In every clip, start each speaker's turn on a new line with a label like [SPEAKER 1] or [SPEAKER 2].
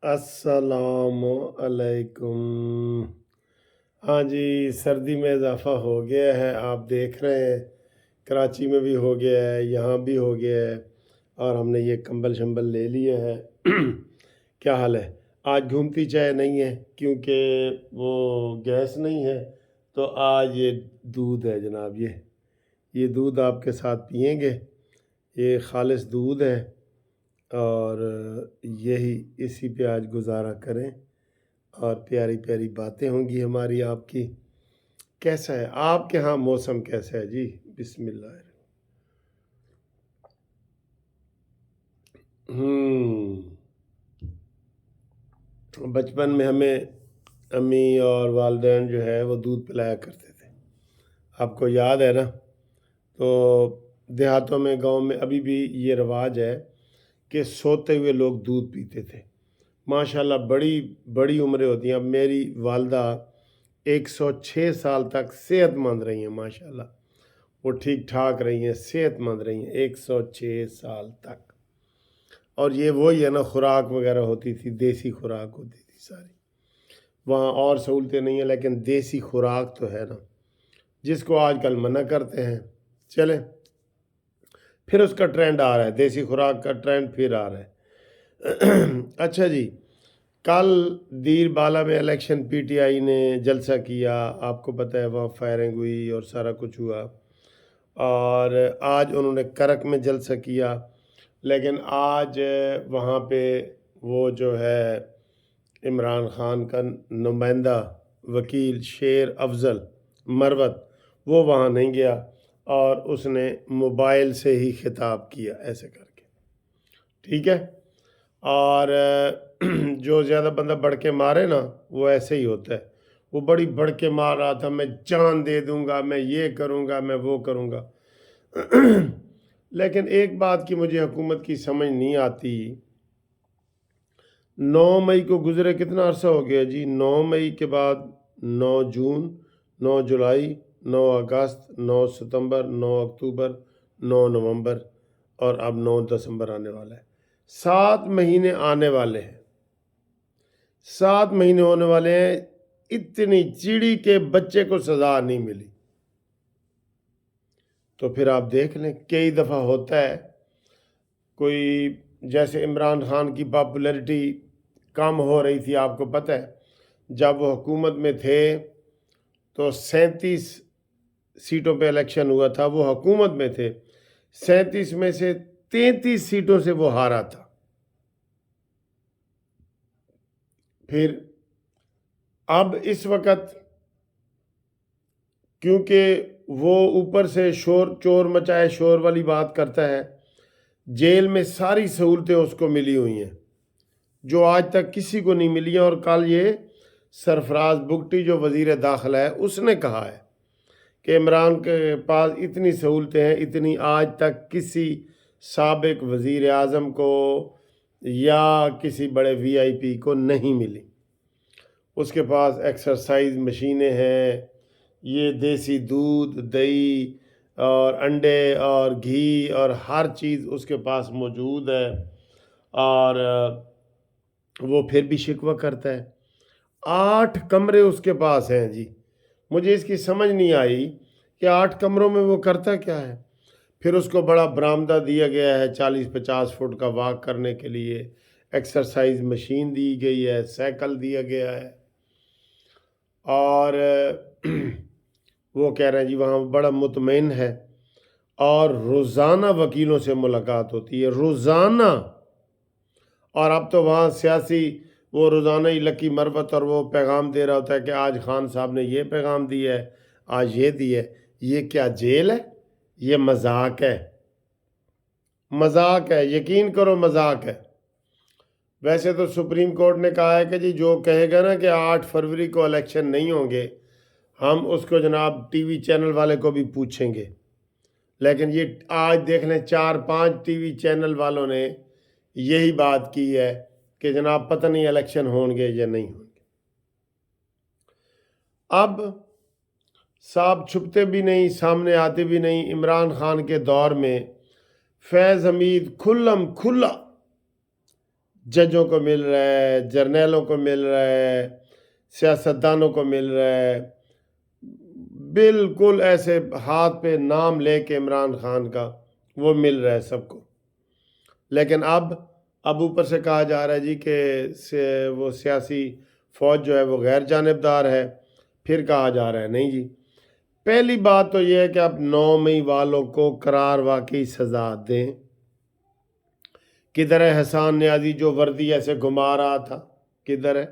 [SPEAKER 1] अस्सलाम अलैकुम। हाँ जी, सर्दी में इजाफ़ा हो गया है, आप देख रहे हैं। कराची में भी हो गया है, यहाँ भी हो गया है, और हमने ये कंबल शंबल ले लिए हैं। क्या हाल है? आज घूमती चाय नहीं है क्योंकि वो गैस नहीं है, तो आज ये दूध है जनाब। ये दूध आपके साथ पिएंगे। ये खालिस दूध है, और यही इसी पे आज गुजारा करें, और प्यारी प्यारी बातें होंगी हमारी आपकी। कैसा है आपके यहाँ मौसम, कैसा है जी? बिस्मिल्लाह। बचपन में हमें अम्मी और वालिदैन जो है वो दूध पिलाया करते थे, आपको याद है ना? तो देहातों में, गांव में अभी भी ये रिवाज है कि सोते हुए लोग दूध पीते थे। माशाल्लाह बड़ी बड़ी उम्रें होती हैं। अब मेरी वालदा 106 साल तक सेहतमंद रही हैं माशाल्लाह। वो ठीक ठाक रही हैं, सेहतमंद रही हैं 106 साल तक। और ये वही है ना, खुराक वगैरह होती थी, देसी खुराक होती थी सारी। वहाँ और सहूलतें नहीं हैं, लेकिन देसी खुराक तो है ना, जिसको आजकल मना करते हैं। चले, फिर उसका ट्रेंड आ रहा है, देसी खुराक का ट्रेंड फिर आ रहा है। अच्छा जी, कल दीर बाला में इलेक्शन पीटीआई ने जलसा किया, आपको पता है, वहाँ फायरिंग हुई और सारा कुछ हुआ। और आज उन्होंने करक में जलसा किया, लेकिन आज वहाँ पे वो जो है इमरान खान का नुमाइंदा वकील शेर अफजल मरवत, वो वहाँ नहीं गया, और उसने मोबाइल से ही खिताब किया ऐसे करके। ठीक है। और जो ज़्यादा बंदा बढ़ के मारे ना, वो ऐसे ही होता है। वो बड़ी बढ़ के मार रहा था, मैं जान दे दूंगा, मैं ये करूंगा, मैं वो करूंगा। लेकिन एक बात की मुझे हुकूमत की समझ नहीं आती। 9 मई को गुजरे कितना अरसा हो गया जी? 9 मई के बाद 9 जून, 9 जुलाई, 9 अगस्त, 9 सितंबर, 9 अक्टूबर, 9 नवंबर, और अब 9 दिसंबर आने वाला है। 7 महीने आने वाले हैं, 7 महीने होने वाले हैं। इतनी चिड़ी के बच्चे को सजा नहीं मिली। तो फिर आप देख लें, कई दफ़ा होता है, कोई जैसे इमरान खान की पॉपुलैरिटी कम हो रही थी, आपको पता है, जब वो हुकूमत में थे तो 37 सीटों पे इलेक्शन हुआ था, वो हुकूमत में थे, 37 में से 33 सीटों से वो हारा था। फिर अब इस वक्त क्योंकि वो ऊपर से शोर चोर मचाए शोर वाली बात करता है, जेल में सारी सहूलतें उसको मिली हुई हैं जो आज तक किसी को नहीं मिली हैं। और कल ये सरफराज बुगटी जो वज़ीर दाखिला है, उसने कहा है कि इमरान के पास इतनी सहूलतें हैं, इतनी आज तक किसी साबिक वज़ीर आज़म को या किसी बड़े वीआईपी को नहीं मिली। उसके पास एक्सरसाइज मशीनें हैं, ये देसी दूध, दही और अंडे और घी और हर चीज़ उसके पास मौजूद है। और वो फिर भी शिकवा करता है। 8 कमरे उसके पास हैं जी। मुझे इसकी समझ नहीं आई कि 8 कमरों में वो करता क्या है। फिर उसको बड़ा बरामदा दिया गया है 40-50 फुट का वॉक करने के लिए, एक्सरसाइज मशीन दी गई है, साइकिल दिया गया है। और वो कह रहे हैं जी वहाँ बड़ा मुतमईन है, और रोज़ाना वकीलों से मुलाकात होती है, रोज़ाना। और अब तो वहाँ सियासी, वो रोज़ाना ही लकी मरवत और वो पैगाम दे रहा होता है कि आज खान साहब ने ये पैगाम दिया है, आज ये दिया है। ये क्या जेल है? ये मजाक है, मजाक है, यकीन करो मजाक है। वैसे तो सुप्रीम कोर्ट ने कहा है कि जी जो कहेगा ना कि 8 फरवरी को इलेक्शन नहीं होंगे, हम उसको जनाब टीवी चैनल वाले को भी पूछेंगे। लेकिन ये आज देख लें, 4-5 टीवी चैनल वालों ने यही बात की है कि जनाब पता नहीं इलेक्शन होंगे या नहीं होंगे। अब साहब छुपते भी नहीं, सामने आते भी नहीं। इमरान खान के दौर में फैज़ हमीद खुल्लम खुल्ला जजों को मिल रहा है, जर्नैलों को मिल रहा है, सियासतदानों को मिल रहा है, बिल्कुल ऐसे हाथ पे नाम लेके इमरान खान का वो मिल रहा है सबको। लेकिन अब ऊपर से कहा जा रहा है जी कि वो सियासी फौज जो है वो गैर जानिबदार है। फिर कहा जा रहा है नहीं जी। पहली बात तो ये है कि आप 9 मई वालों को करार वाकई सजा दें। किधर है हसान नियाजी जो वर्दी ऐसे घुमा रहा था, किधर है?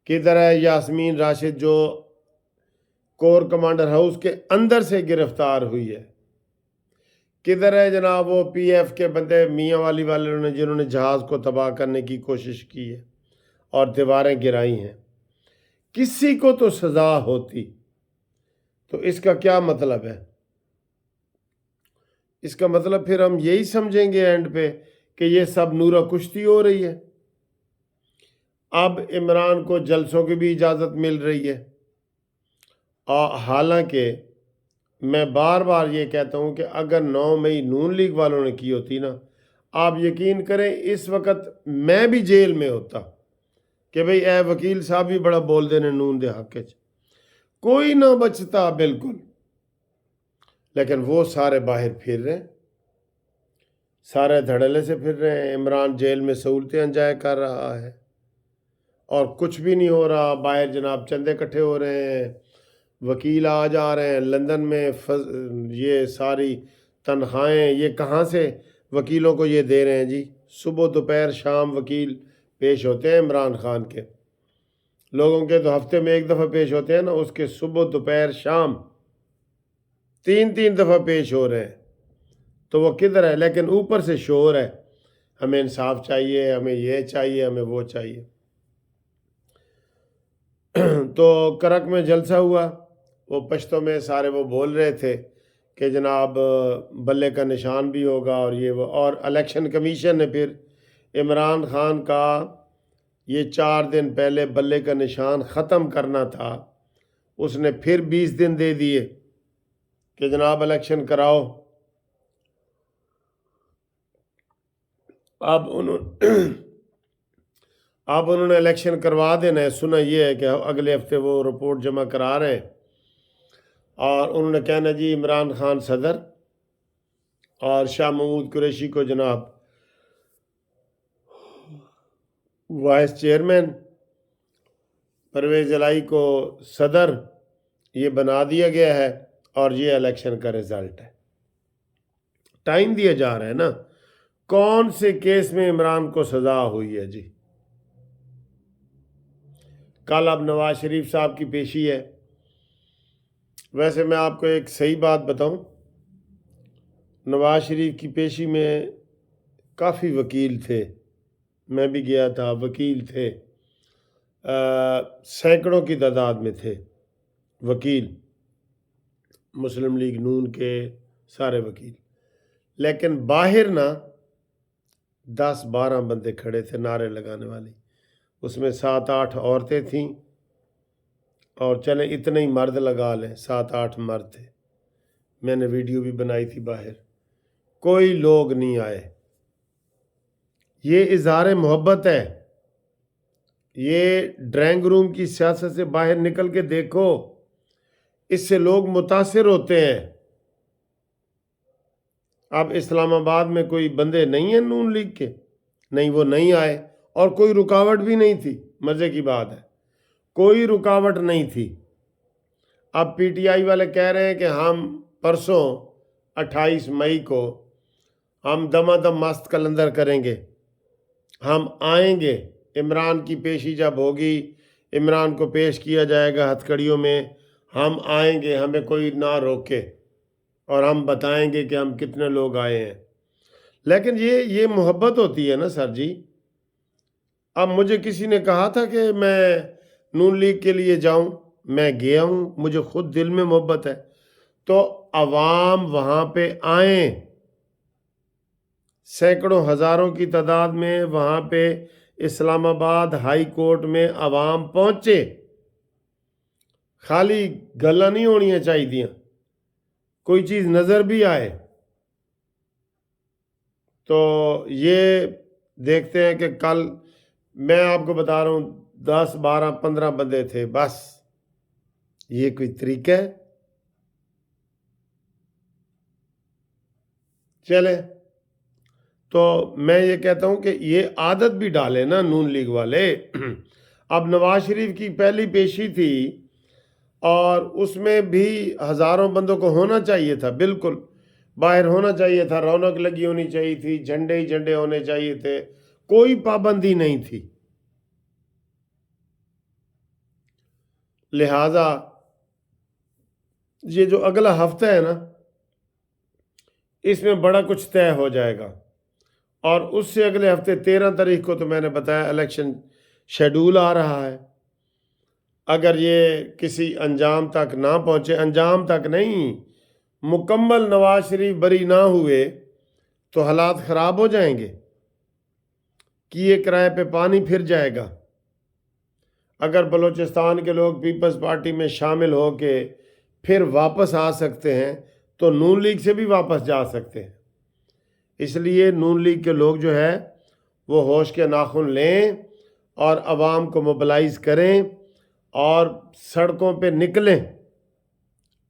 [SPEAKER 1] किधर है यास्मीन राशिद जो कोर कमांडर हाउस के अंदर से गिरफ्तार हुई है? किधर है जनाब वो पीएफ के बंदे मियाँ वाली वाले जिन्होंने जहाज को तबाह करने की कोशिश की है और दीवारें गिराई हैं? किसी को तो सजा होती। तो इसका क्या मतलब है? इसका मतलब फिर हम यही समझेंगे एंड पे कि ये सब नूरा कुश्ती हो रही है। अब इमरान को जलसों की भी इजाज़त मिल रही है। और हालांकि मैं बार बार ये कहता हूँ कि अगर 9 मई नून लीग वालों ने की होती ना, आप यकीन करें इस वक्त मैं भी जेल में होता कि भाई ए वकील साहब भी बड़ा बोल देने नून दे हक च, कोई ना बचता बिल्कुल। लेकिन वो सारे बाहर फिर रहे हैं, सारे धड़ल्ले से फिर रहे हैं। इमरान जेल में सहूलतें एंजॉय कर रहा है और कुछ भी नहीं हो रहा। बाहर जनाब चंदे इकट्ठे हो रहे हैं, वकील आ जा रहे हैं लंदन में। ये सारी तनख्वाहें ये कहाँ से वकीलों को ये दे रहे हैं जी? सुबह दोपहर शाम वकील पेश होते हैं इमरान खान के। लोगों के तो हफ्ते में एक दफ़ा पेश होते हैं ना, उसके सुबह दोपहर शाम 3 दफ़ा पेश हो रहे हैं। तो वो किधर है? लेकिन ऊपर से शोर है, हमें इंसाफ चाहिए, हमें ये चाहिए, हमें वो चाहिए। तो करक में जलसा हुआ, वो पश्तो में सारे वो बोल रहे थे कि जनाब बल्ले का निशान भी होगा और ये वो। और इलेक्शन कमीशन ने फिर इमरान खान का ये 4 दिन पहले बल्ले का निशान ख़त्म करना था, उसने फिर 20 दिन दे दिए कि जनाब इलेक्शन कराओ। अब उन्होंने इलेक्शन करवा देना है। सुना ये है कि अगले हफ्ते वो रिपोर्ट जमा करा रहे हैं और उन्होंने कहना जी इमरान खान सदर और शाह महमूद कुरैशी को जनाब वाइस चेयरमैन, परवेज़ इलाही को सदर, ये बना दिया गया है और ये इलेक्शन का रिज़ल्ट है। टाइम दिया जा रहा है ना। कौन से केस में इमरान को सज़ा हुई है जी? कल अब नवाज शरीफ साहब की पेशी है। वैसे मैं आपको एक सही बात बताऊं, नवाज शरीफ की पेशी में काफ़ी वकील थे, मैं भी गया था, वकील थे, सैकड़ों की तादाद में थे वकील, मुस्लिम लीग नून के सारे वकील। लेकिन बाहर ना 10-12 बंदे खड़े थे नारे लगाने वाले, उसमें 7-8 औरतें थीं और चले इतने ही मर्द लगा लें, 7-8 मर्द थे। मैंने वीडियो भी बनाई थी बाहर, कोई लोग नहीं आए। ये इज़हार मोहब्बत है। ये ड्राइंग रूम की सियासत से बाहर निकल के देखो, इससे लोग मुतासिर होते हैं। अब इस्लामाबाद में कोई बंदे नहीं हैं नून लीग के, नहीं वो नहीं आए और कोई रुकावट भी नहीं थी। मज़े की बात है, कोई रुकावट नहीं थी। अब पीटीआई वाले कह रहे हैं कि हम परसों 28 मई को हम दमादम मस्त कलंदर करेंगे, हम आएंगे। इमरान की पेशी जब होगी, इमरान को पेश किया जाएगा हथकड़ियों में, हम आएंगे, हमें कोई ना रोके और हम बताएंगे कि हम कितने लोग आए हैं। लेकिन ये मोहब्बत होती है ना सर जी। अब मुझे किसी ने कहा था कि मैं नून लीग के लिए जाऊं, मैं गया हूं, मुझे खुद दिल में मोहब्बत है। तो अवाम वहां पे आए, सैकड़ों हज़ारों की तादाद में वहां पे इस्लामाबाद हाई कोर्ट में अवाम पहुंचे। खाली गल्लां नहीं होनी चाहिए, कोई चीज़ नज़र भी आए। तो ये دیکھتے ہیں کہ کل میں آپ کو بتا رہا ہوں 10 12 15 بندے تھے بس، یہ کوئی طریقہ ہے؟ چلے تو میں یہ کہتا ہوں کہ یہ عادت بھی ڈالے نا نون لیگ والے۔ اب نواز شریف کی پہلی پیشی تھی اور اس میں بھی ہزاروں بندوں کو ہونا چاہیے تھا، بالکل باہر ہونا چاہیے تھا، رونق لگی ہونی چاہیے تھی، جھنڈے ہی جھنڈے ہونے چاہیے تھے، کوئی پابندی نہیں تھی۔ لہٰذا یہ جو اگلا ہفتہ ہے نا، اس میں بڑا کچھ طے ہو جائے گا، اور اس سے اگلے ہفتے 13 تاریخ کو تو میں نے بتایا الیکشن شیڈول آ رہا ہے۔ اگر یہ کسی انجام تک نہ پہنچے، انجام تک نہیں، مکمل نواز شریف بری نہ ہوئے تو حالات خراب ہو جائیں گے، کیے کرائے پہ پانی پھر جائے گا۔ اگر بلوچستان کے لوگ پیپلز پارٹی میں شامل ہو کے پھر واپس آ سکتے ہیں تو نون لیگ سے بھی واپس جا سکتے ہیں۔ اس لیے نون لیگ کے لوگ جو ہے وہ ہوش کے ناخن لیں اور عوام کو موبلائز کریں اور سڑکوں پہ نکلیں،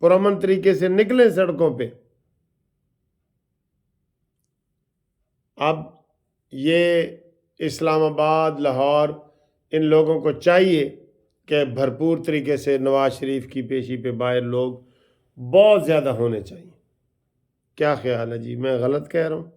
[SPEAKER 1] پرامن طریقے سے نکلیں سڑکوں پہ۔ اب یہ اسلام آباد، لاہور، ان لوگوں کو چاہیے کہ بھرپور طریقے سے نواز شریف کی پیشی پہ باہر لوگ بہت زیادہ ہونے چاہیے۔ کیا خیال ہے جی؟ میں غلط کہہ رہا ہوں؟